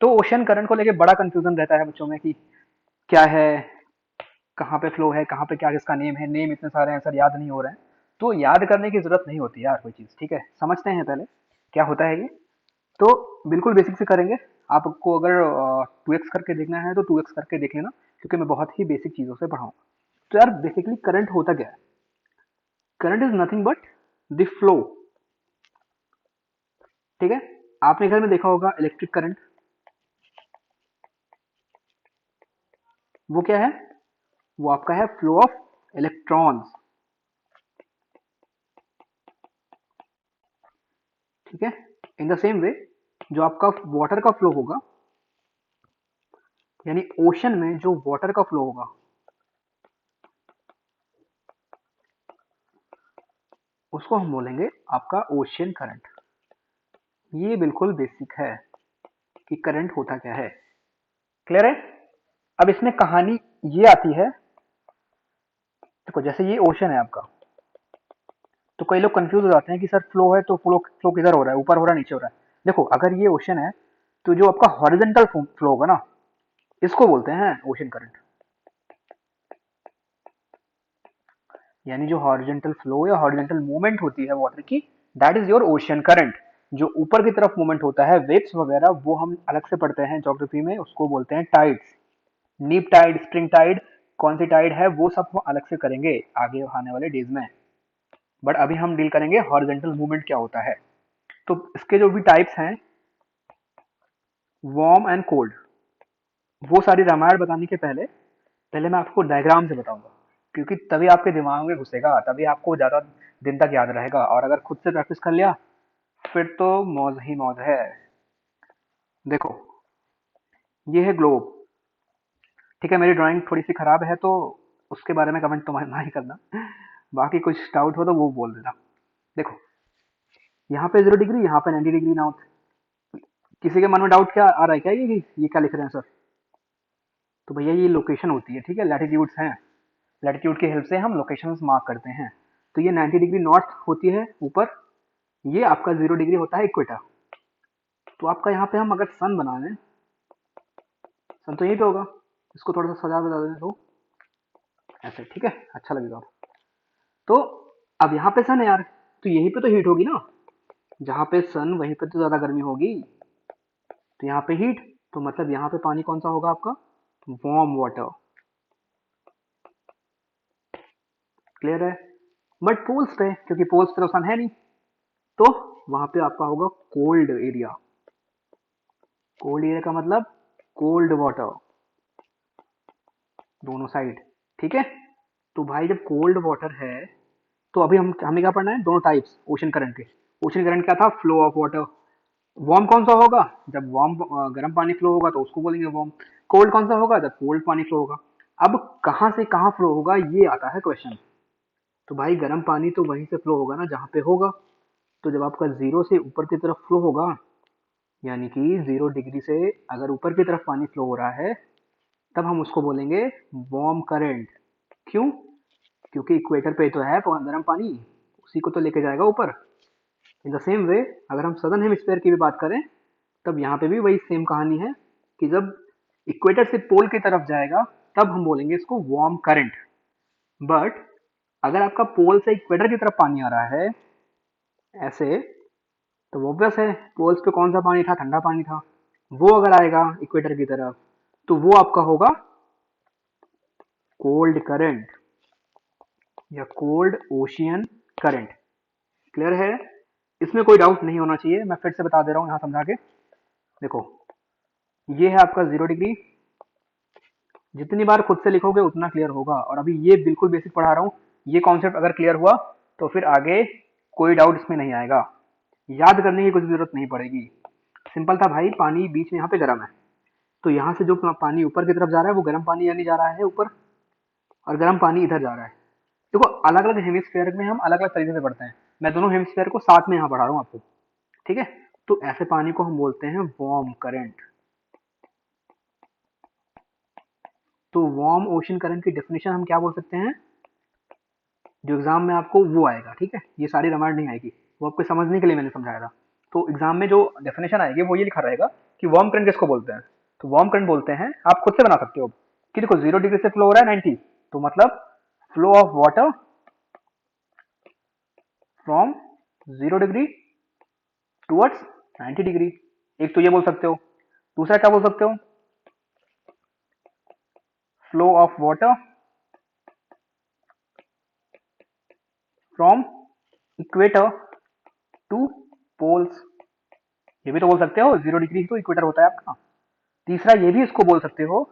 तो ocean current को लेके बड़ा कंफ्यूजन रहता है बच्चों में कि क्या है, कहाँ पे फ्लो है, कहाँ पे क्या किसका नेम है, नेम इतने सारे हैं सर याद नहीं हो रहे हैं। तो याद करने की जरूरत नहीं होती यार कोई चीज़, ठीक है, समझते हैं पहले क्या होता है ये। तो बिल्कुल बेसिक से करेंगे। आपको अगर 2x करके देखना है तो 2x करके देख लेना, क्योंकि मैं बहुत ही बेसिक चीज़ों से पढ़ाऊँ। तो यार बेसिकली करंट होता क्या है? Current is nothing but the flow, ठीक है। आपने घर में देखा होगा इलेक्ट्रिक करंट, वो क्या है? वो आपका है फ्लो ऑफ इलेक्ट्रॉन्स, ठीक है। इन द सेम वे जो आपका वाटर का फ्लो होगा, यानी ओशन में जो वाटर का फ्लो होगा, उसको हम बोलेंगे आपका ओशियन करंट। ये बिल्कुल बेसिक है कि करंट होता क्या है। क्लियर है? अब इसमें कहानी ये आती है, देखो जैसे ये ओशन है आपका, तो कई लोग कंफ्यूज हो जाते हैं कि सर फ्लो है तो फ्लो फ्लो किधर हो रहा है, ऊपर हो रहा है नीचे हो रहा है। देखो अगर ये ओशन है तो जो आपका हॉरिजेंटल फ्लो होगा ना, इसको बोलते हैं ओशन करंट। यानी जो हॉरिजेंटल फ्लो या हॉरिजेंटल मूवमेंट होती है वाटर की, that is your ocean current. जो ऊपर की तरफ मूवमेंट होता है वेव्स वगैरह, वो हम अलग से पढ़ते हैं ज्योग्राफी में, उसको बोलते हैं टाइड्स। नीप टाइड, स्प्रिंग टाइड, कौन सी टाइड है वो सब हम अलग से करेंगे आगे आने वाले डेज में। बट अभी हम डील करेंगे हॉरिजेंटल मूवमेंट क्या होता है। तो इसके जो भी टाइप्स हैं, वार्म एंड कोल्ड, वो सारी रामायण बताने के पहले पहले मैं आपको डायग्राम से बताऊंगा, क्योंकि तभी आपके दिमाग में घुसेगा, तभी आपको ज्यादा दिन तक याद रहेगा। और अगर खुद से प्रैक्टिस कर लिया फिर तो मौज ही मौज है। देखो ये है ग्लोब, ठीक है। मेरी ड्राइंग थोड़ी सी खराब है तो उसके बारे में कमेंट तो ना ही करना, बाकी कुछ डाउट हो तो वो बोल देना। देखो यहाँ पे 0 डिग्री, यहाँ पे 90 डिग्री नॉर्थ। किसी के मन में डाउट क्या आ रहा है क्या, ये क्या लिख रहे हैं सर? तो भैया ये लोकेशन होती है, ठीक है, लैटिट्यूड्स हैं। लैटिट्यूड की हेल्प से हम लोकेशंस मार्क करते हैं। तो ये 90 डिग्री नॉर्थ होती है ऊपर, ये आपका 0 डिग्री होता है इक्वेटर। तो आपका यहाँ पे हम अगर सन बना लें, सन तो यहीं पे होगा, इसको थोड़ा सा सजा बजा दें तो ऐसे, ठीक है, अच्छा लगेगा। तो अब यहाँ पे सन है यार, तो यहीं पे तो हीट होगी ना, जहाँ पे सन वहीं पे तो ज्यादा गर्मी होगी, तो यहाँ पे हीट। तो मतलब यहाँ पे पानी कौन सा होगा आपका? Warm water. क्लियर है? बट पोल्स पे, क्योंकि पोल्स पे तो सन है नहीं, तो वहां पे आपका होगा कोल्ड एरिया। कोल्ड एरिया का मतलब कोल्ड वाटर दोनों साइड, ठीक है। तो भाई जब कोल्ड वाटर है, तो अभी हमें क्या पढ़ना है? दोनों टाइप्स ओशन करंट के। ओशन करंट क्या था? Flow of water. वार्म कौन सा होगा? जब वार्म गर्म पानी फ्लो होगा तो उसको बोलेंगे वार्म। कोल्ड कौन सा होगा? जब कोल्ड पानी फ्लो होगा। अब कहाँ से कहाँ फ्लो होगा, ये आता है क्वेश्चन। तो भाई गर्म पानी तो वहीं से फ्लो होगा ना जहाँ पे होगा। तो जब आपका जीरो से ऊपर की तरफ फ्लो होगा, यानी कि 0 डिग्री से अगर ऊपर की तरफ पानी फ्लो हो रहा है, तब हम उसको बोलेंगे वार्म करंट। क्यों? क्योंकि इक्वेटर पे तो है गर्म पानी, उसी को तो लेके जाएगा ऊपर। इन द सेम वे अगर हम सदर्न हेमिस्फेयर की भी बात करें, तब यहाँ पे भी वही सेम कहानी है कि जब इक्वेटर से पोल की तरफ जाएगा, तब हम बोलेंगे इसको वार्म करंट। बट अगर आपका पोल से इक्वेटर की तरफ पानी आ रहा है ऐसे, तो ऑब्वियस है पोल्स पे कौन सा पानी था? ठंडा पानी था। वो अगर आएगा इक्वेटर की तरफ, तो वो आपका होगा कोल्ड करंट या कोल्ड ओशियन करंट। क्लियर है? इसमें कोई डाउट नहीं होना चाहिए, मैं फिर से बता दे रहा हूँ यहाँ समझा के। देखो ये है आपका 0 डिग्री, जितनी बार खुद से लिखोगे उतना क्लियर होगा। और अभी ये बिल्कुल बेसिक पढ़ा रहा हूँ, ये कॉन्सेप्ट अगर क्लियर हुआ तो फिर आगे कोई डाउट इसमें नहीं आएगा, याद करने की कुछ जरूरत नहीं पड़ेगी। सिंपल था भाई, पानी बीच में यहाँ पे गर्म है, तो यहाँ से जो पानी ऊपर की तरफ जा रहा है वो गर्म पानी यानी जा रहा है ऊपर, और गर्म पानी इधर जा रहा है। देखो अलग अलग हेमिस्फेयर में हम अलग अलग तरीके से पढ़ते हैं, मैं दोनों हेमिस्फेयर को साथ में यहाँ पढ़ा रहा हूँ आपको, ठीक है। तो ऐसे पानी को हम बोलते हैं वार्म करंट। तो वार्म ओशन करंट की डेफिनेशन हम क्या बोल सकते हैं, जो एग्जाम में आपको वो आएगा, ठीक है, ये सारी रामायण नहीं आएगी, वो आपको समझने के लिए मैंने समझाया था। तो एग्जाम में जो डेफिनेशन आएगी वो ये लिखा रहेगा कि वार्म करंट किसको बोलते हैं। तो वार्म करंट बोलते हैं, आप खुद से बना सकते हो कि देखो 0 डिग्री से फ्लो हो रहा है 90, तो मतलब flow of water from 0 degree towards 90 degree. एक तो ये बोल सकते हो। दूसरा क्या बोल सकते हो, flow of water from equator to poles. ये भी तो बोल सकते हो, 0 डिग्री तो इक्वेटर होता है आपका। तीसरा ये भी इसको बोल सकते हो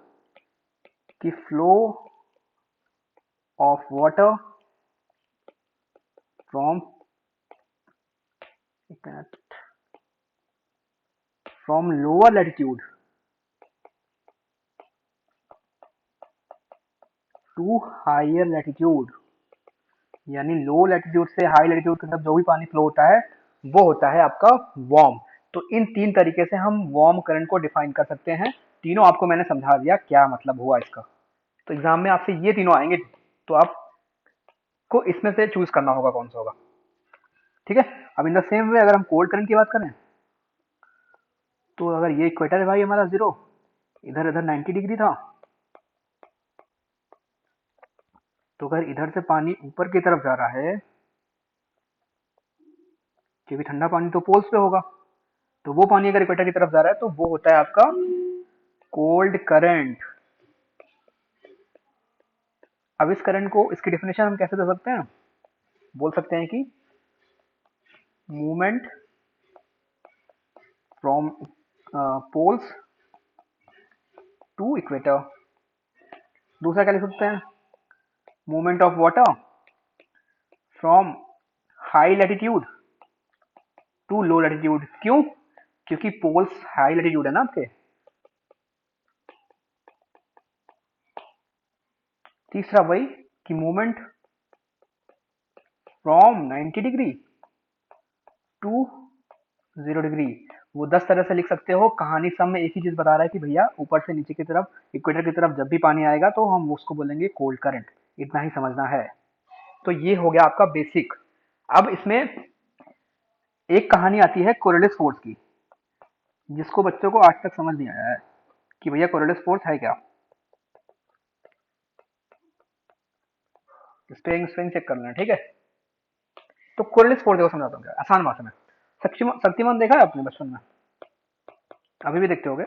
कि flow of water from lower latitude to higher latitude. यानी लो लैटिट्यूड से हाई लैटिट्यूड की तरफ जो भी पानी फ्लो होता है वो होता है आपका वार्म। तो इन तीन तरीके से हम वार्म करंट को डिफाइन कर सकते हैं। तीनों आपको मैंने समझा दिया क्या मतलब हुआ इसका। तो एग्जाम में आपसे ये तीनों आएंगे, तो आपको इसमें से चूज करना होगा कौन सा होगा। ठीक है। अब इन द सेम वे अगर हम कोल्ड करंट की बात करें, तो अगर ये इक्वेटर है भाई हमारा 0, इधर इधर 90 डिग्री था, तो अगर इधर से पानी ऊपर की तरफ जा रहा है, क्योंकि ठंडा पानी तो पोल्स पे होगा, तो वो पानी अगर इक्वेटर की तरफ जा रहा है तो वो होता है आपका कोल्ड करंट। अब इस करंट को, इसकी डेफिनेशन हम कैसे दे सकते हैं, बोल सकते हैं कि movement from poles to equator. दूसरा क्या लिख सकते हैं, movement of water from high latitude to low latitude. क्यों, क्योंकि पोल्स हाई लैटिट्यूड है ना आपके। तीसरा वही कि movement from 90 degree to 0 degree. वो 10 तरह से लिख सकते हो, कहानी सब में एक ही चीज बता रहा है कि भैया ऊपर से नीचे की तरफ, इक्वेटर की तरफ जब भी पानी आएगा तो हम उसको बोलेंगे कोल्ड करंट। इतना ही समझना है। तो ये हो गया आपका बेसिक। अब इसमें एक कहानी आती है कोरियोलिस फोर्स की, जिसको बच्चों को आज तक समझ नहीं आया है कि भैया कोरियोलिस फोर्स है क्या। स्प्रिंग स्प्रिंग चेक कर लेना, ठीक है। तो कोरियोलिस फोर्स देखो समझाता हूँ क्या आसान भाषा में। शक्तिमान, शक्तिमान देखा है आपने बचपन में, अभी भी देखते होगे,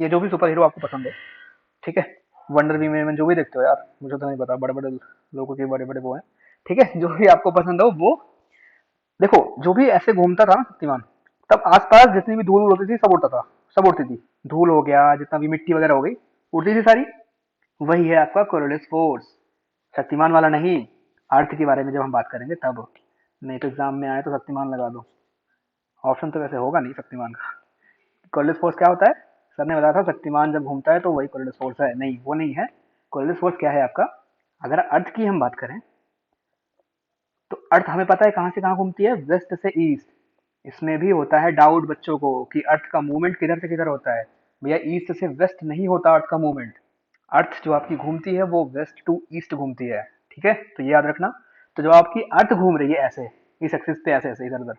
ये जो भी सुपर हीरो आपको पसंद हो, ठीक है, वंडर वीमेन जो भी देखते हो यार, मुझे तो नहीं पता, बड़े बड़े लोगों के बड़े बड़े वो हैं, ठीक है, जो भी आपको पसंद हो वो देखो। जो भी ऐसे घूमता था ना शक्तिमान, तब आसपास जितनी भी धूल होती थी सब उड़ता था, सब उड़ती थी, धूल हो गया, जितना भी मिट्टी वगैरह हो गई, उड़ती थी सारी। वही है आपका कोरियोलिस फोर्स, शक्तिमान वाला नहीं। अर्थ के बारे में जब हम बात करेंगे तब, नहीं तो एग्जाम में आए तो शक्तिमान लगा दो, ऑप्शन तो वैसे होगा नहीं शक्तिमान का। कोरियोलिस फोर्स क्या होता है, सर ने बताया था शक्तिमान जब घूमता है तो वही कोरियोलिस फोर्स है, नहीं वो नहीं है। कोरियोलिस फोर्स क्या है आपका, अगर अर्थ की हम बात करें तो अर्थ हमें पता है कहाँ से कहाँ घूमती है, वेस्ट से ईस्ट। इसमें भी होता है डाउट बच्चों को कि अर्थ का मूवमेंट किधर से किधर होता है। भैया ईस्ट से वेस्ट नहीं होता अर्थ का मूवमेंट। अर्थ जो आपकी घूमती है वो वेस्ट टू ईस्ट घूमती है, ठीक है, तो ये याद रखना। तो जब आपकी अर्थ घूम रही है ऐसे, इस एक्सिस पे ऐसे ऐसे इधर उधर,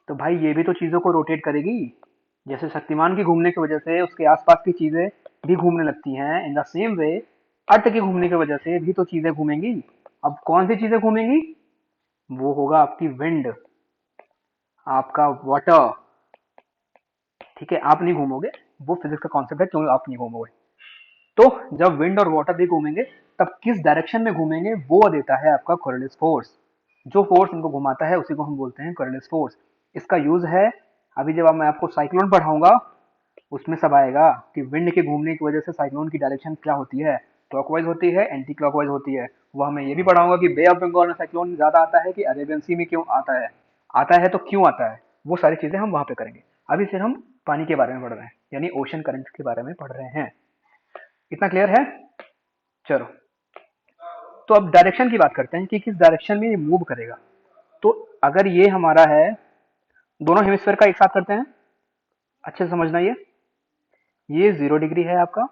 तो भाई ये भी तो चीजों को रोटेट करेगी। जैसे शक्तिमान की घूमने की वजह से उसके आसपास की चीजें भी घूमने लगती हैं, इन द सेम वे अर्थ की घूमने की वजह से भी तो चीजें घूमेंगी। अब कौन सी चीजें घूमेंगी, वो होगा आपकी विंड, आपका वाटर, ठीक है। आप नहीं घूमोगे, वो फिजिक्स का कॉन्सेप्ट है, क्यों आप नहीं घूमोगे। तो जब विंड और वाटर भी घूमेंगे तब किस डायरेक्शन में घूमेंगे वो देता है आपका कोरियोलिस फोर्स। जो फोर्स इनको घुमाता है उसी को हम बोलते हैं कोरियोलिस फोर्स। इसका यूज है, अभी जब मैं आपको साइक्लोन पढ़ाऊंगा उसमें सब आएगा कि विंड के घूमने की वजह से साइक्लोन की डायरेक्शन क्या होती है, क्लॉकवाइज होती है, एंटी क्लॉकवाइज होती है। वह मैं ये भी पढ़ाऊंगा कि बे ऑफ बंगाल में साइक्लोन ज्यादा आता है कि अरेबियन सी में क्यों आता है, आता है तो क्यों आता है, वो सारी चीजें हम वहां पे करेंगे। अभी सिर्फ हम पानी के बारे में पढ़ रहे हैं, यानी ओशन करंट के बारे में पढ़ रहे हैं। इतना क्लियर है, चलो। तो अब डायरेक्शन की बात करते हैं कि किस डायरेक्शन में ये मूव करेगा। तो अगर ये हमारा है, दोनों हेमिस्फेयर का एक साथ करते हैं, अच्छे से समझना। ये 0 डिग्री है आपका,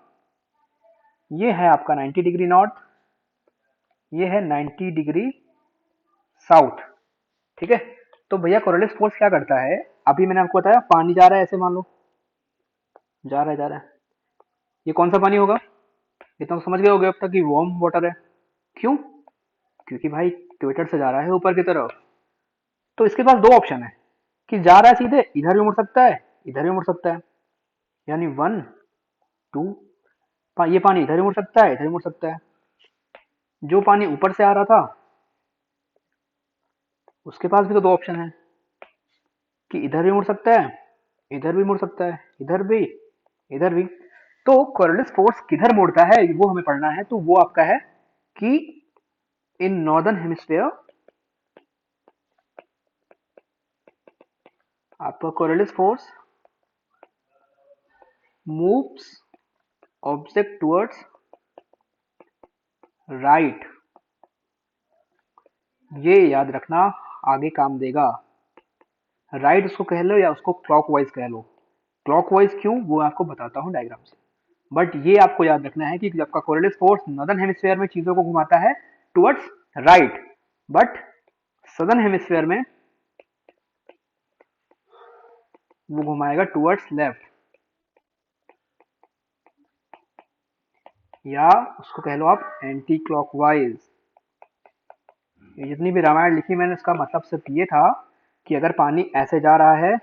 ये है आपका 90 डिग्री नॉर्थ, ये है 90 डिग्री साउथ, ठीक है। तो भैया कोरियोलिस फोर्स क्या करता है, अभी मैंने आपको बताया पानी जा रहा है ऐसे मान लो, जा रहा है जा रहा है। ये कौन सा पानी होगा? इतना तो समझ गए होगे अब तक कि वार्म वाटर है। क्यों? क्योंकि भाई इक्वेटर से जा रहा है ऊपर की तरफ। तो इसके पास दो ऑप्शन है कि जा रहा है सीधे, इधर भी मुड़ सकता है, इधर भी मुड़ सकता है, यानी वन टू। ये पानी इधर भी मुड़ सकता है, इधर भी मुड़ सकता है। जो पानी ऊपर से आ रहा था उसके पास भी तो दो ऑप्शन है कि इधर भी मुड़ सकता है, इधर भी मुड़ सकता है, इधर भी, इधर भी। तो कोरियोलिस फोर्स किधर मुड़ता है वो हमें पढ़ना है। तो वो आपका है कि इन नॉर्दर्न हेमिस्फेयर आपका Coriolis force moves object towards right. ये याद रखना, आगे काम देगा। राइट उसको कह लो या उसको क्लॉकवाइज कह लो। क्लॉकवाइज क्यों वो मैं आपको बताता हूँ डायग्राम से। बट ये आपको याद रखना है कि जब आपका कोरियोलिस फोर्स नॉर्दर्न हेमिस्फेयर में चीजों को घुमाता है towards right, but southern hemisphere में वो घुमाएगा टुवर्ड्स लेफ्ट, या उसको कह लो आप एंटी क्लॉकवाइज। ये जितनी भी रामायण लिखी मैंने इसका मतलब सिर्फ ये था कि अगर पानी ऐसे जा रहा है,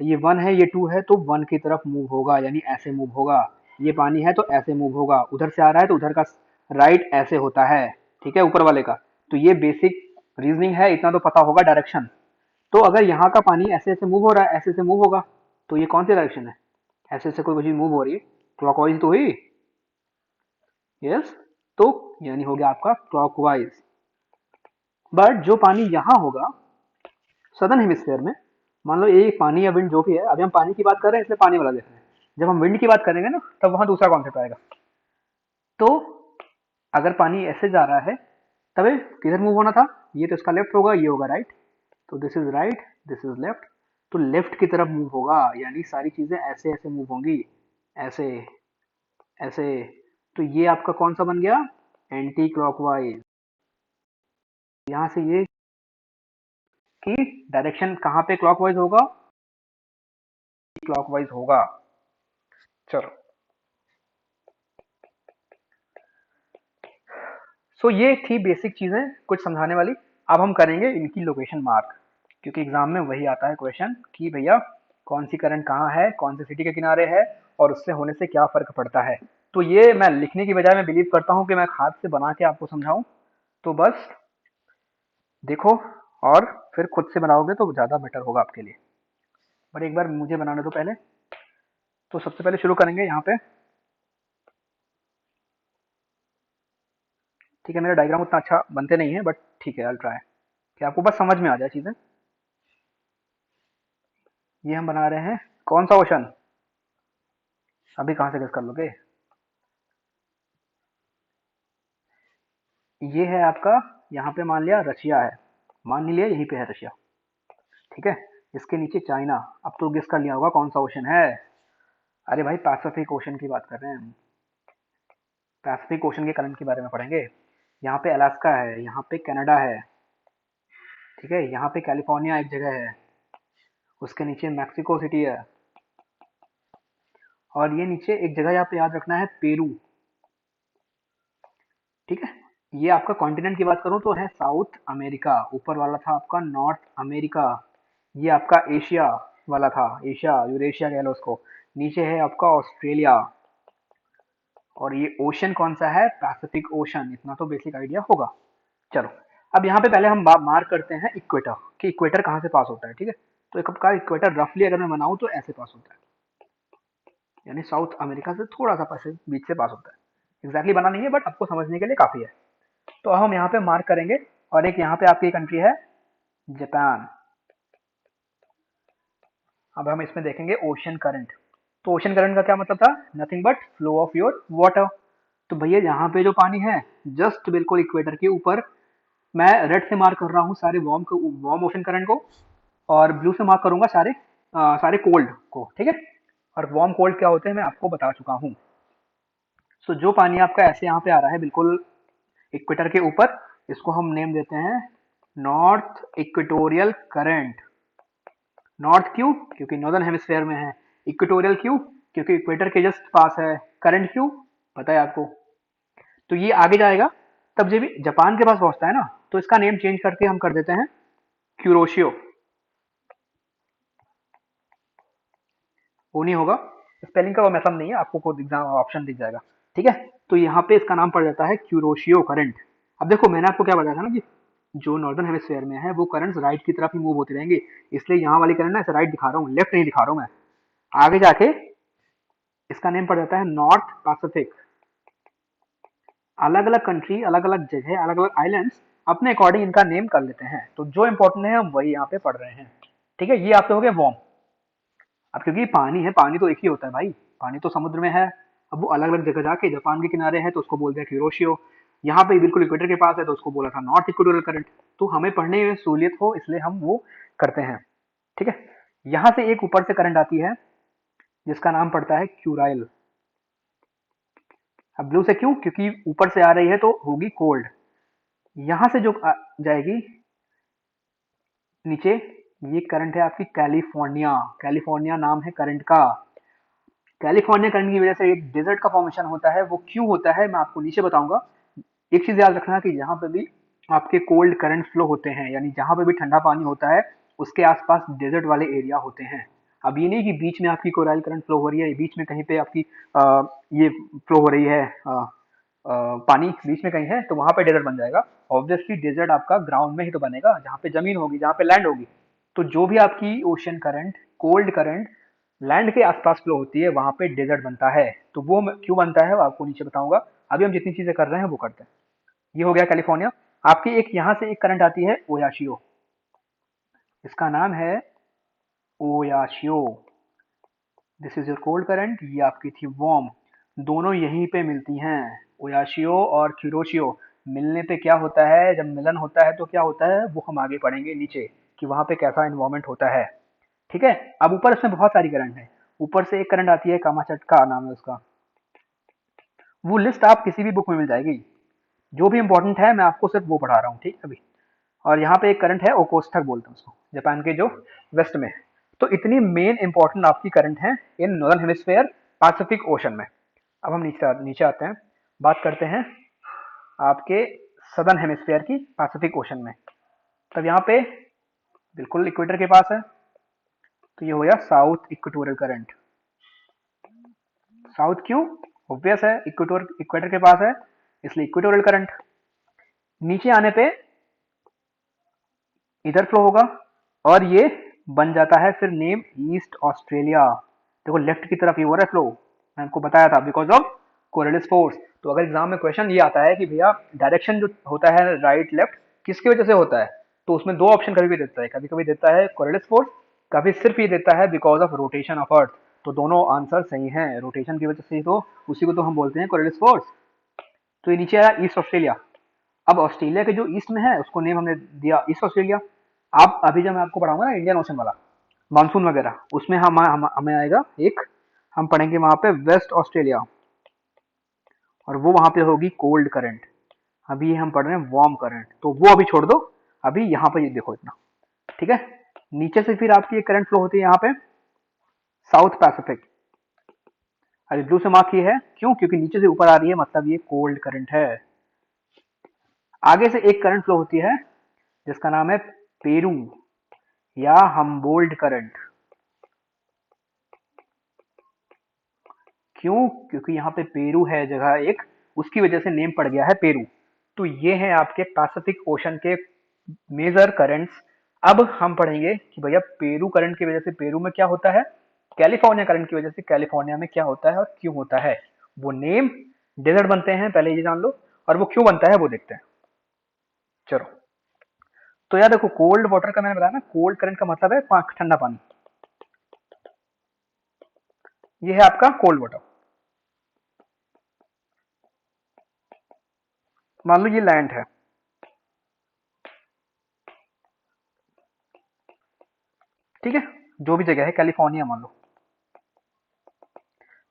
ये वन है ये टू है, तो वन की तरफ मूव होगा, यानी ऐसे मूव होगा। ये पानी है तो ऐसे मूव होगा, उधर से आ रहा है तो उधर का राइट ऐसे होता है। ठीक है, ऊपर वाले का। तो ये बेसिक रीजनिंग है, इतना तो पता होगा डायरेक्शन। तो अगर यहाँ का पानी ऐसे ऐसे मूव हो रहा है, ऐसे ऐसे मूव होगा, तो ये कौन सी डायरेक्शन है? ऐसे ऐसे कोई चीज मूव हो रही है, क्लॉकवाइज तो हुई। यस, तो यानी हो गया आपका क्लॉकवाइज। बट जो पानी यहाँ होगा सदर्न हेमिस्फेयर में, मान लो ये पानी या विंड जो भी है, अभी हम पानी की बात कर रहे हैं इसलिए पानी वाला देख रहे हैं। जब हम विंड की बात करेंगे ना तब वहां दूसरा कॉन्सेप्ट आएगा। तो अगर पानी ऐसे जा रहा है तब ये किधर मूव होना था? ये तो इसका लेफ्ट होगा, ये होगा राइट। तो this is right, this is left. तो लेफ्ट की तरफ मूव होगा, यानी सारी चीजें ऐसे ऐसे मूव होंगी, ऐसे ऐसे। तो ये आपका कौन सा बन गया? Anti clockwise. यहाँ से ये कि डायरेक्शन कहाँ पे क्लॉकवाइज होगा? क्लॉकवाइज होगा। चलो, सो ये थी बेसिक चीजें कुछ समझाने वाली। अब हम करेंगे इनकी लोकेशन मार्क, क्योंकि एग्जाम में वही आता है क्वेश्चन कि भैया कौन सी करंट कहाँ है, कौन सी सिटी के किनारे है, और उससे होने से क्या फर्क पड़ता है। तो ये मैं लिखने की बजाय मैं बिलीव करता हूँ कि मैं हाथ से बना के आपको समझाऊं। तो बस देखो, और फिर खुद से बनाओगे तो ज़्यादा बेटर होगा आपके लिए। बट एक बार मुझे बनाने दो पहले। तो सबसे पहले शुरू करेंगे यहाँ पे। ठीक है, मेरा डायग्राम उतना अच्छा बनते नहीं है, बट ठीक है, अल्ट्रा है कि आपको बस समझ में आ जाए चीज़ें। ये हम बना रहे हैं कौन सा ओशन? अभी कहाँ से गेस कर लोगे? ये है आपका, यहाँ पे मान लिया रशिया है, मान नहीं लिया यहीं पे है रशिया। ठीक है, इसके नीचे चाइना। अब तो गेस कर लिया होगा कौन सा ओशन है। अरे भाई पैसिफिक ओशन की बात कर रहे हैं हम। पैसिफिक ओशन के करंट के बारे में पढ़ेंगे। यहाँ पे अलास्का है, यहाँ पे कनाडा है। ठीक है, यहाँ पे कैलिफोर्निया एक जगह है, उसके नीचे मैक्सिको सिटी है, और ये नीचे एक जगह यहाँ पे याद रखना है, पेरू। ठीक है, ये आपका कॉन्टिनेंट की बात करूं तो है साउथ अमेरिका। ऊपर वाला था आपका नॉर्थ अमेरिका। ये आपका एशिया वाला था, एशिया यूरेशिया कह लो उसको। नीचे है आपका ऑस्ट्रेलिया। और ये ओशन कौन सा है? Pacific ocean. इतना तो बेसिक आइडिया होगा। चलो, अब यहाँ पे पहले हम मार्क करते हैं इक्वेटर, कि इक्वेटर कहाँ से पास होता है। ठीक है, तो एक का इक्वेटर रफली अगर मैं बनाऊं तो ऐसे पास होता है, यानी साउथ अमेरिका से थोड़ा सा पास, बीच से पास होता है। एग्जैक्टली बना नहीं है, बट आपको समझने के लिए काफी है। तो अब हम यहाँ पे मार्क करेंगे। और एक यहाँ पे आपकी कंट्री है जापान। अब हम इसमें देखेंगे ओशन करंट। तो ओशन करंट का क्या मतलब था? Nothing but flow of your water. तो भैया यहाँ पे जो पानी है जस्ट बिल्कुल इक्वेटर के ऊपर, मैं रेड से मार्क कर रहा हूँ सारे वार्म ओशन करंट को, और ब्लू से मार्क करूंगा सारे कोल्ड को। ठीक है, और वार्म कोल्ड क्या होते हैं मैं आपको बता चुका हूँ। सो जो पानी आपका ऐसे यहाँ पे आ रहा है बिल्कुल इक्वेटर के ऊपर, इसको हम नेम देते हैं नॉर्थ इक्वेटोरियल करंट। नॉर्थ क्यों? क्योंकि नॉर्दर्न हेमिस्फेयर में है। इक्वेटोरियल क्यों? क्योंकि इक्वेटर के जस्ट पास है। करंट क्यों, पता है आपको। तो ये आगे जाएगा, तब जब ये जापान के पास पहुंचता है ना, तो इसका नेम चेंज करके हम कर देते हैं क्यूरोशियो। वो नहीं होगा, स्पेलिंग का वो मतलब नहीं है, आपको खुद एग्जाम ऑप्शन दिख जाएगा। ठीक है, तो यहाँ पे इसका नाम पड़ जाता है क्यूरोशियो करंट। अब देखो मैंने आपको क्या बताया था ना कि जो नॉर्दर्न हेमिस्फीयर में है वो करंट्स राइट की तरफ ही मूव होते रहेंगे, इसलिए यहाँ वाली करंट ना ऐसे राइट दिखा रहा हूँ, लेफ्ट नहीं दिखा रहा हूँ मैं। आगे जाके इसका नेम पड़ जाता है नॉर्थ पैसिफिक। अलग अलग कंट्री, अलग अलग जगह, अलग अलग आइलैंड्स अपने अकॉर्डिंग इनका नेम कर लेते हैं, तो जो इंपॉर्टेंट है हम वही यहाँ पे पढ़ रहे हैं। ठीक है, ये आपके हो गए वार्म। अब क्योंकि पानी है, पानी तो एक ही होता है भाई, पानी तो समुद्र में है। अब वो अलग अलग जगह जाके जापान के किनारे है तो उसको बोलते हैं क्यूरोशियो, यहाँ पे बिल्कुल इक्वेटर के पास है तो उसको बोला था नॉर्थ इक्वेटोरियल करंट। तो हमें पढ़ने में सहूलियत हो इसलिए हम वो करते हैं। ठीक है, यहाँ से एक ऊपर से करंट आती है जिसका नाम पड़ता है क्यूराइल। अब ब्लू से क्यों, क्योंकि ऊपर से आ रही है तो होगी कोल्ड। यहां से जो जाएगी नीचे, ये करंट है आपकी कैलिफोर्निया। कैलिफोर्निया नाम है करंट का। कैलिफोर्निया करंट की वजह से एक डेजर्ट का फॉर्मेशन होता है, वो क्यों होता है मैं आपको नीचे बताऊंगा। एक चीज याद रखना कि जहां पे भी आपके कोल्ड करंट फ्लो होते हैं, यानी जहां पे भी ठंडा पानी होता है, उसके आसपास डेजर्ट वाले एरिया होते हैं। अब ये नहीं कि बीच में आपकी कोराइल करंट फ्लो हो रही है, बीच में कहीं पे आपकी ये फ्लो हो रही है, पानी बीच में कहीं है तो वहां पे डेजर्ट बन जाएगा। ऑब्वियसली डेजर्ट आपका ग्राउंड में ही तो बनेगा, जहाँ पे जमीन होगी, जहाँ पे लैंड होगी। तो जो भी आपकी ocean current, cold current land के आसपास फ्लो होती है, वहां पे डेजर्ट बनता है। तो वो क्यों बनता है वो आपको नीचे बताऊंगा। अभी हम जितनी चीजें कर रहे हैं वो करते हैं। ये हो गया कैलिफोर्निया। आपकी एक यहाँ से एक करंट आती है ओयाशियो, इसका नाम है Oyashio. This is your cold current, ये आपकी थी वार्म। दोनों यहीं पे मिलती हैं, ओयाशियो और क्यूरोशियो। मिलने पे क्या होता है, जब मिलन होता है तो क्या होता है वो हम आगे पढ़ेंगे नीचे, कि वहां पे कैसा इन्वायरमेंट होता है। ठीक है, अब ऊपर इसमें बहुत सारी करंट है। ऊपर से एक करंट आती है कामाचटका नाम है उसका। वो लिस्ट आप किसी भी बुक में मिल जाएगी, जो भी इंपॉर्टेंट है मैं आपको सिर्फ वो पढ़ा रहा हूँ। ठीक है अभी। और यहाँ पे एक करंट है ओकोस्टक बोलते हैं उसको, जापान के जो वेस्ट में। तो इतनी मेन इंपॉर्टेंट आपकी करंट है in northern hemisphere Pacific ocean में। अब हम नीचे आते हैं, बात करते हैं आपके सदर्न हेमिस्फेयर की पैसिफिक ओशन में। तब यहाँ पे बिल्कुल इक्वेटर के पास है, तो ये हो गया साउथ इक्वेटोरियल करंट। साउथ क्यों, ऑब्वियस है, इक्वेटर के पास है इसलिए इक्वेटोरियल करंट। नीचे आने पे इधर फ्लो होगा और ये बन जाता है फिर नेम ईस्ट ऑस्ट्रेलिया। देखो लेफ्ट की तरफ ये हो रहा है फ्लो, मैं आपको बताया था बिकॉज ऑफ कोरियलिस फोर्स। तो अगर एग्जाम में क्वेश्चन ये आता है कि भैया डायरेक्शन जो होता है राइट लेफ्ट किसकी वजह से होता है, तो उसमें दो ऑप्शन कभी भी देता है, कभी कभी देता है कोरियलिस फोर्स, कभी सिर्फ ये देता है because of rotation of earth. तो दोनों आंसर सही हैं, रोटेशन की वजह से ही तो उसी को तो हम बोलते हैं कोरियलिस फोर्स। तो ये नीचे आया ईस्ट ऑस्ट्रेलिया। अब ऑस्ट्रेलिया के जो ईस्ट में है उसको नेम हमने दिया ईस्ट ऑस्ट्रेलिया। अब अभी जब मैं आपको पढ़ाऊंगा ना इंडियन ओशन वाला, मानसून वगैरह, उसमें हमें आएगा एक, हम पढ़ेंगे वहां पे वेस्ट ऑस्ट्रेलिया, और वो वहां पे होगी कोल्ड करंट। अभी हम पढ़ रहे हैं वार्म करंट, तो वो अभी छोड़ दो, अभी यहाँ पे ये देखो इतना। ठीक है, नीचे से फिर आपकी करंट फ्लो होती है यहाँ पे साउथ पैसिफिक। अभी ब्लू से मार्क की है क्यों, क्योंकि नीचे से ऊपर आ रही है, मतलब ये कोल्ड करंट है। आगे से एक करंट फ्लो होती है जिसका नाम है पेरू या हम्बोल्ट करंट। क्यों, क्योंकि यहाँ पे पेरू है जगह एक, उसकी वजह से नेम पड़ गया है पेरू। तो ये है आपके पैसिफिक ओशन के मेजर करंट्स। अब हम पढ़ेंगे कि भैया पेरू करंट की वजह से पेरू में क्या होता है, कैलिफोर्निया करंट की वजह से कैलिफोर्निया में क्या होता है और क्यों होता है। वो नेम डेजर्ट बनते हैं पहले ये जान लो, और वो क्यों बनता है वो देखते हैं। चलो, तो यार देखो कोल्ड वाटर का मैंने बताया ना, कोल्ड करंट का मतलब है ठंडा पानी। ये है आपका कोल्ड वाटर। मान लो ये लैंड है, ठीक है, जो भी जगह है कैलिफोर्निया मान लो।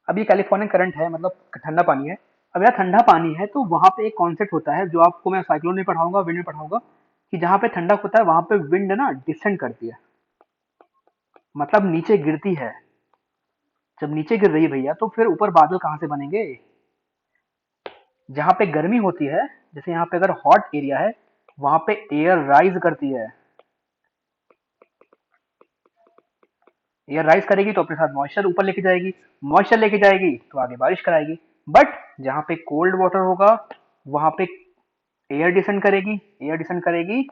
अब ये कैलिफोर्निया करंट है, मतलब ठंडा पानी है। अब यार ठंडा पानी है तो वहां पे एक कॉन्सेप्ट होता है जो आपको मैं साइक्लोन में पढ़ाऊंगा, विंड में पढ़ाऊंगा, कि जहां पे ठंडक होता है वहां पे विंड ना डिसेंड करती है, मतलब नीचे गिरती है। जब नीचे गिर रही है भैया तो फिर ऊपर बादल कहाँ से बनेंगे? जहाँ पे गर्मी होती है, जैसे यहाँ पे अगर हॉट एरिया है, वहां पे एयर राइज करती है। एयर राइज करेगी तो अपने साथ मॉइस्चर ऊपर लेके जाएगी, मॉइस्चर लेके जाएगी तो आगे बारिश कराएगी। बट जहाँ पे कोल्ड वाटर होगा, वहां पे एयर डिसेंड करेगी, एयर डिसेंड करेगी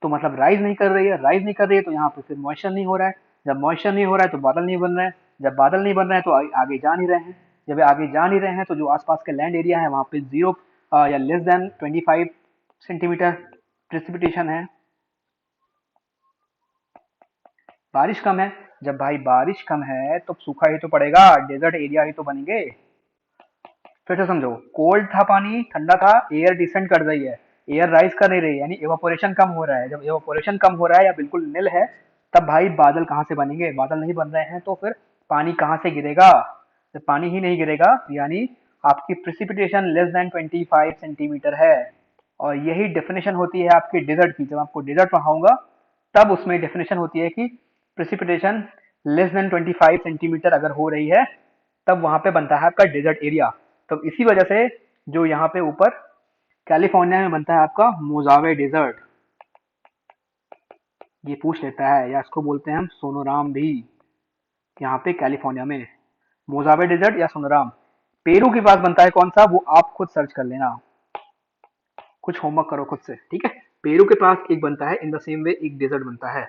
तो मतलब राइज नहीं कर रही है, राइज नहीं कर रही है तो यहाँ पे फिर मॉइस्चर नहीं हो रहा है। जब मॉइस्चर नहीं हो रहा है तो बादल नहीं बन रहे हैं, जब बादल नहीं बन रहे हैं तो आगे जा नहीं रहे हैं। जब आगे जा नहीं रहे हैं तो जो आसपास के लैंड एरिया है वहां पे जीरो या लेस देन 25 सेंटीमीटर प्रेसिपिटेशन है। बारिश कम है। जब भाई बारिश कम है तो सूखा ही तो पड़ेगा, डेजर्ट एरिया ही तो बनेंगे। फिर से समझो, कोल्ड था पानी, ठंडा था, एयर डिसेंड कर रही है, एयर राइज कर नहीं रही है, यानी एवापोरेशन कम हो रहा है। जब एवापोरेशन कम हो रहा है या बिल्कुल नील है, तब भाई बादल कहाँ से बनेंगे? बादल नहीं बन रहे हैं तो फिर पानी कहाँ से गिरेगा? जब पानी ही नहीं गिरेगा यानी आपकी प्रिसिपिटेशन लेस देन 25 सेंटीमीटर है। और यही डेफिनेशन होती है आपकी डेजर्ट की। जब आपको डेजर्ट पढ़ाऊंगा तब उसमें डेफिनेशन होती है कि प्रिसिपिटेशन लेस देन 25 सेंटीमीटर अगर हो रही है, तब वहां पे बनता है आपका डेजर्ट एरिया। तो इसी वजह से जो यहाँ पे ऊपर कैलिफोर्निया में बनता है आपका मोजावे डेजर्ट, ये पूछ लेता है, या इसको बोलते हैं हम सोनोराम भी। यहाँ पे कैलिफोर्निया में मोजावे डेजर्ट या सोनोराम। पेरू के पास बनता है कौन सा, वो आप खुद सर्च कर लेना, कुछ होमवर्क करो खुद से, ठीक है। पेरू के पास एक बनता है, इन द सेम वे एक डेजर्ट बनता है,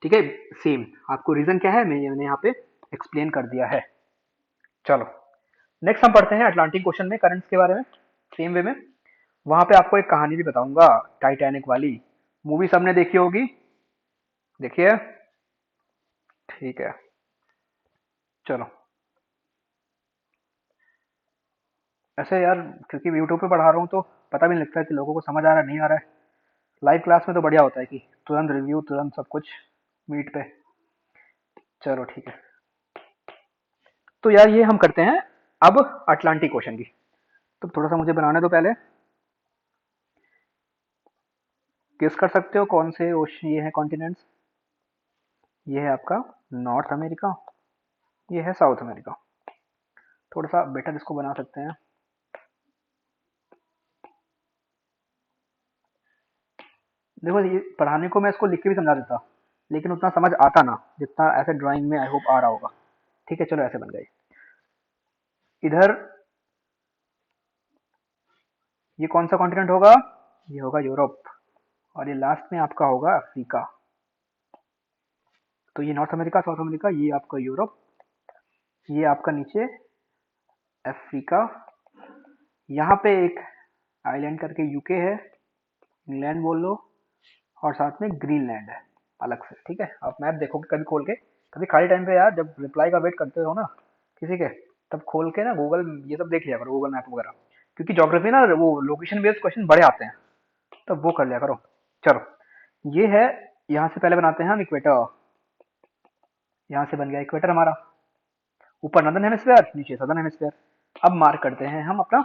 ठीक है। सेम आपको रीजन क्या है मैंने यहाँ पे एक्सप्लेन कर दिया है। चलो नेक्स्ट हम पढ़ते हैं अटलांटिक क्वेश्चन में करंट्स के बारे में, सेम वे में। वहां पे आपको एक कहानी भी बताऊंगा, टाइटैनिक वाली। मूवी सबने देखी होगी, देखिए, ठीक है। चलो, ऐसे यार क्योंकि यूट्यूब पे पढ़ा रहा हूँ तो पता भी नहीं लगता है कि लोगों को समझ आ रहा है नहीं आ रहा है। लाइव क्लास में तो बढ़िया होता है कि तुरंत रिव्यू, तुरंत सब कुछ मीट पे। चलो ठीक है, तो यार ये हम करते हैं अब अटलांटिक क्वेश्चन की। तो थोड़ा सा मुझे बनाने दो पहले। गेस कर सकते हो कौन से ओशन ये है कॉन्टिनेंट्स? ये है आपका नॉर्थ अमेरिका, ये है साउथ अमेरिका। थोड़ा सा बेटर इसको बना सकते हैं। देखो ये पढ़ाने को मैं इसको लिख के भी समझा देता, लेकिन उतना समझ आता ना जितना ऐसे ड्राइंग में आई होप आ रहा होगा। ठीक है चलो ऐसे बन गई। इधर ये कौन सा कॉन्टिनेंट होगा? ये होगा यूरोप, और ये लास्ट में आपका होगा अफ्रीका। तो ये नॉर्थ अमेरिका, साउथ अमेरिका, ये आपका यूरोप, ये आपका नीचे अफ्रीका। यहाँ पे एक आइलैंड करके यूके है, इंग्लैंड बोल लो, और साथ में ग्रीनलैंड है अलग से। ठीक है, आप मैप देखोगे कभी खोल के, कभी खाली टाइम पे यार जब रिप्लाई का वेट करते हो ना किसी के, तब खोल के ना गूगल ये सब देख लिया करो, गूगल मैप वगैरह। क्योंकि ज्योग्राफी ना वो लोकेशन बेस्ड क्वेश्चन बड़े आते हैं, तब वो कर लिया करो। चलो ये है, यहाँ से पहले बनाते हैं हम इक्वेटर। यहाँ से बन गया इक्वेटर हमारा, ऊपर नॉर्दर्न हेमिस्फीयर, नीचे सदर्न हेमिस्फीयर। अब मार्क करते हैं हम अपना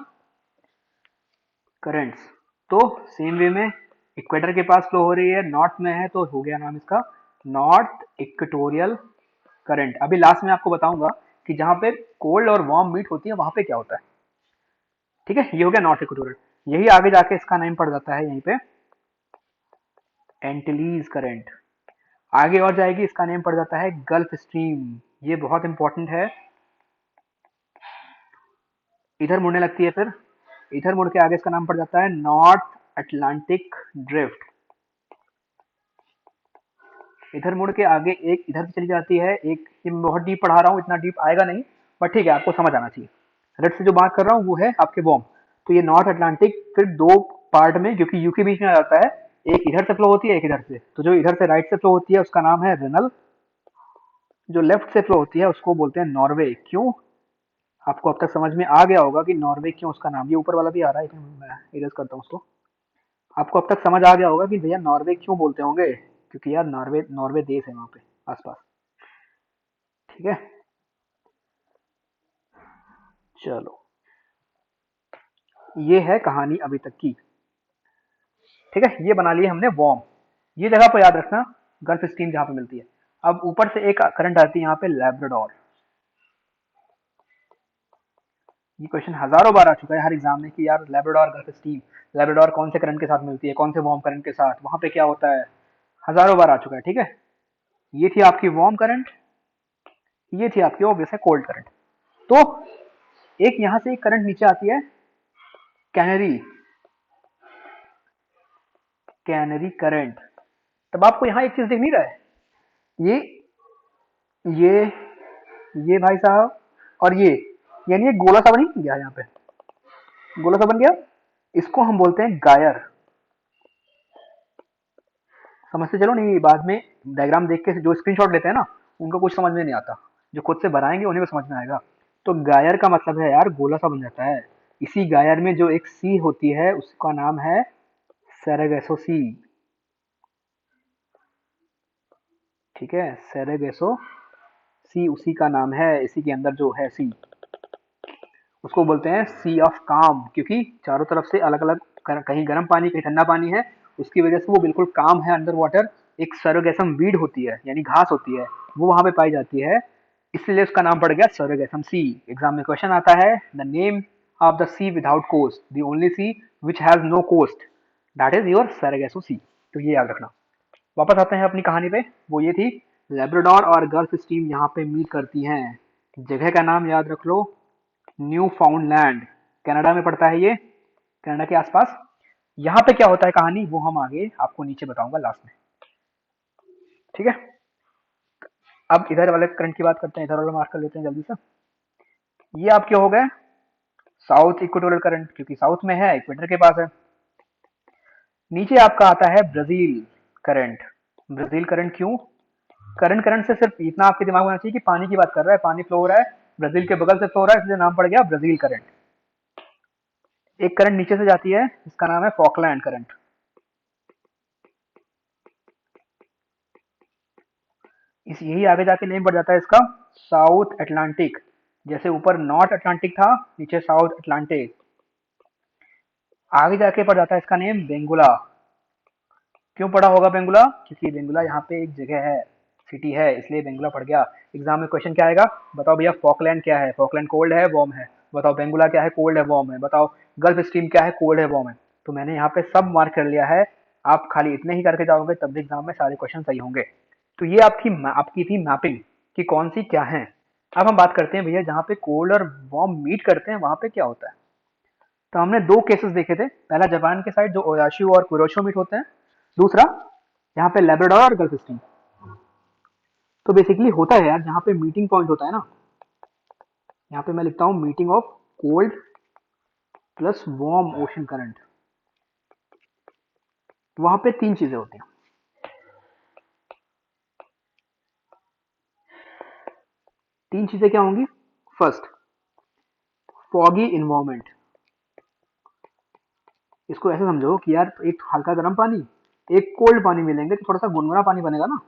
करंट्स। तो सेम वे में इक्वेटर के पास फ्लो हो रही है, नॉर्थ में है तो हो गया नाम इसका नॉर्थ इक्वेटोरियल करंट। अभी लास्ट में आपको बताऊंगा कि जहां पे कोल्ड और वार्म मीट होती है वहां पे क्या होता है। ठीक है, ये हो गया नॉर्थ इक्वेटोरियल। यही आगे जाके इसका नेम पड़ जाता है यहीं पे एंटिलीज करंट। आगे और जाएगी इसका नेम पड़ जाता है गल्फ स्ट्रीम। ये बहुत इंपॉर्टेंट है। इधर मुड़ने लगती है, फिर इधर मुड़ के आगे इसका नाम पड़ जाता है नॉर्थ अटलांटिक ड्रिफ्ट। इधर मुड़ के आगे एक इधर से चली जाती है, एक ये मैं बहुत डीप पढ़ा रहा हूँ, इतना डीप आएगा नहीं, बट ठीक है आपको समझ आना चाहिए। रेड से जो बात कर रहा हूँ वो है आपके वॉर्म। तो ये नॉर्थ अटलांटिक फिर दो पार्ट में, क्योंकि यू के बीच में आ जाता है, एक इधर से फ्लो होती है एक इधर से। तो जो इधर से राइट से फ्लो होती है उसका नाम है रेनल, जो लेफ्ट से फ्लो होती है उसको बोलते हैं नॉर्वे। क्यों? आपको अब तक समझ में आ गया होगा कि नॉर्वे क्यों उसका नाम, ये ऊपर वाला भी आ रहा है, मैं इरेज करता हूँ उसको। आपको अब तक समझ आ गया होगा कि भैया नॉर्वे क्यों बोलते होंगे, क्योंकि यार नॉर्वे नॉर्वे देश है वहां पे आसपास। ठीक है, चलो ये है कहानी अभी तक की। ठीक है, ये बना लिए हमने वॉर्म। ये जगह पर याद रखना गल्फ स्ट्रीम जहां पे मिलती है। अब ऊपर से एक करंट आती है यहाँ पे लैब्राडोर। ये क्वेश्चन हजारों बार आ चुका है हर एग्जाम में कि यार लेब्राडोर गल्फ स्ट्रीम, लेब्राडोर कौन से करंट के साथ मिलती है, कौन से वार्म करंट के साथ, वहां पे क्या होता है। हजारों बार आ चुका है, ठीक है। ये थी आपकी वार्म करंट, ये थी आपकी ऑब्वियस है कोल्ड करंट। तो एक यहां से एक करंट नीचे आती है, कैनरी, कैनरी करंट। तब आपको यहाँ एक चीज दिख नहीं रहा है, ये ये ये भाई साहब और ये, यानी ये गोला सा बन ही गया यहाँ पे, गोला सा बन गया। इसको हम बोलते हैं गायर। समझते चलो नहीं, बाद में डायग्राम देख के जो स्क्रीनशॉट लेते हैं ना, उनको कुछ समझ में नहीं आता, जो खुद से बनाएंगे उन्हीं को समझ में आएगा। तो गायर का मतलब है यार गोला सा बन जाता है। इसी गायर में जो एक सी होती है उसका नाम है सेरेगेसो सी, ठीक है, सेरेगेसो सी उसी का नाम है, इसी के अंदर जो है सी, उसको बोलते हैं सी ऑफ काम, क्योंकि चारों तरफ से अलग अलग, कहीं गर्म पानी कहीं ठंडा पानी है, उसकी वजह से वो बिल्कुल काम है अंडर वाटर। एक सरोगेसम वीड होती है यानी घास होती है, वो वहां पे पाई जाती है, इसलिए उसका नाम पड़ गया सरोगेसम सी। एग्जाम में क्वेश्चन आता है the name of the sea without coast, the only sea which has no coast, that is your Sargasso sea. तो ये याद रखना। वापस आते हैं अपनी कहानी पे, वो ये थी लेब्राडोर और गल्फ स्ट्रीम यहाँ पे मीट करती हैं। जगह का नाम याद रख लो, न्यू फाउंडलैंड, कनाडा में पड़ता है ये, कनाडा के आसपास। यहाँ पे क्या होता है कहानी वो हम आगे आपको नीचे बताऊंगा लास्ट में, ठीक है। अब इधर वाले करंट की बात करते हैं, इधर वाला मार्क कर लेते हैं जल्दी से। ये आपके हो गए साउथ इक्वेटोरियल करंट, क्योंकि साउथ में है, इक्वेटर के पास है। नीचे आपका आता है ब्राजील करंट। ब्राजील करंट क्यों? करंट करंट से सिर्फ इतना आपके दिमाग में आना चाहिए कि पानी की बात कर रहा है, पानी फ्लो हो रहा है, ब्राजील के बगल से फ्लो हो रहा है, इसलिए नाम पड़ गया ब्राजील करंट। एक करंट नीचे से जाती है, इसका नाम है फॉकलैंड करंट। इस यही आगे जाके नेम पड़ जाता है इसका साउथ अटलांटिक। जैसे ऊपर नॉर्थ अटलांटिक था, नीचे साउथ अटलांटिक। आगे जाके पड़ जाता है इसका नेम बेंगुला। क्यों पड़ा होगा बेंगुला? क्योंकि बेंगुला यहाँ पे एक जगह है, सिटी है, इसलिए बेंगुला पड़ गया। एग्जाम में क्वेश्चन क्या आएगा, बताओ भैया फॉकलैंड क्या है, फॉकलैंड कोल्ड है वार्म है, बताओ बेंगुला क्या है, कोल्ड है वार्म है, बताओ गल्फ स्ट्रीम क्या है, कोल्ड है वार्म है। तो मैंने यहाँ पे सब मार्क कर लिया है, आप खाली इतने ही करके जाओगे तब भी एग्जाम में सारे क्वेश्चन सही होंगे। तो ये आपकी थी मैपिंग कि कौन सी क्या है। अब हम बात करते हैं भैया जहाँ पे कोल्ड और वार्म मीट करते हैं वहां पे क्या होता है। तो हमने दो केसेस देखे थे, पहला जापान के साइड जो ओयाशू और कुरोशो मीट होते हैं, दूसरा यहाँ पे लेब्राडोर और गल्फ स्ट्रीम। तो बेसिकली होता है यार, जहाँ पे मीटिंग पॉइंट होता है ना, यहाँ पे मैं लिखता हूँ meeting of cold plus warm ocean current, वहां पे तीन चीजें होती हैं। तीन चीजें क्या होंगी? First, foggy environment. इसको ऐसे समझो कि यार एक हल्का गर्म पानी, एक कोल्ड पानी मिलेंगे तो थोड़ा सा गुनगुना पानी बनेगा ना,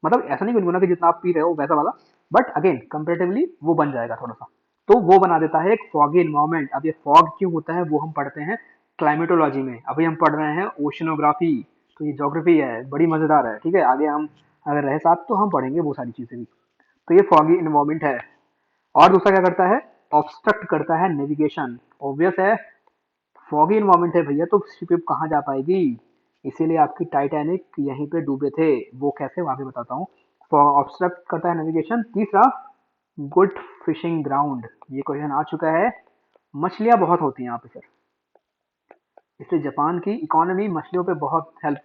मतलब ऐसा नहीं गुनगुना कि जितना आप पी रहे हो वैसा वाला, बट अगेन कंपेरेटिवली वो बन जाएगा थोड़ा सा। तो वो बना देता है एक फॉगी इन्वायरमेंट। अब ये फॉग क्यों होता है वो हम पढ़ते हैं क्लाइमेटोलॉजी में, अभी हम पढ़ रहे हैं ओशनोग्राफी। तो ये ज्योग्राफी है, बड़ी मजेदार है, ठीक है। आगे हम अगर रहे साथ तो हम पढ़ेंगे वो सारी चीजें भी। तो ये फॉगी इन्वायरमेंट है। और दूसरा क्या करता है, ऑब्स्ट्रक्ट करता है नेविगेशन। ऑब्वियस है, फॉगी इन्वायरमेंट है भैया तो शिप कहाँ जा पाएगी, इसीलिए आपकी टाइटैनिक यहीं पे डूबे थे। वो कैसे वहां पे बताता हूँ। ऑब्स्ट्रक्ट करता है नेविगेशन। तीसरा, गुड फिशिंग ग्राउंड, ये क्वेश्चन आ चुका है। मछलियां बहुत होती हैं यहाँ पे सर, इसलिए जापान की इकोनॉमी मछलियों पे बहुत हेल्प,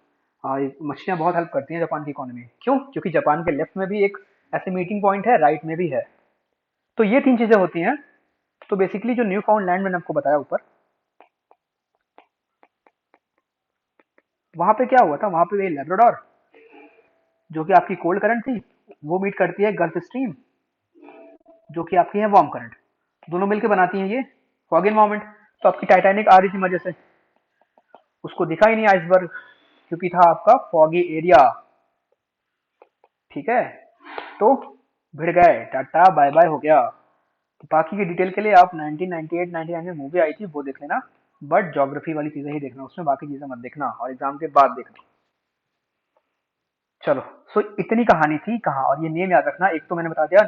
मछलियां बहुत हेल्प करती हैं जापान की इकोनॉमी। क्यों? क्योंकि जापान के लेफ्ट में भी एक ऐसे मीटिंग पॉइंट है, राइट में भी है। तो ये तीन चीजें होती हैं। तो बेसिकली जो न्यू फाउंड लैंड मैंने आपको बताया ऊपर, वहां पे क्या हुआ था, वहां पे लेब्राडोर जो कि आपकी कोल्ड करंट थी, वो मीट करती है गल्फ स्ट्रीम जो कि आपकी है वार्म करंट, दोनों मिलकर बनाती हैं ये फॉग एनवायरनमेंट। तो आपकी टाइटैनिक आ रही थी मजे से, उसको दिखा ही नहीं आइसबर्ग, क्योंकि था आपका फॉगी एरिया, ठीक है। तो भिड़ गए, टाटा बाय बाय हो गया। तो बाकी की डिटेल के लिए आप 1998-99 में मूवी आई थी वो देख लेना, बट ज्योग्राफी वाली चीजें ही देखना उसमें, बाकी चीजें मत देखना और एग्जाम के बाद देखना। चलो, सो इतनी कहानी थी कहाँ, और ये नेम याद रखना, एक तो मैंने बता दिया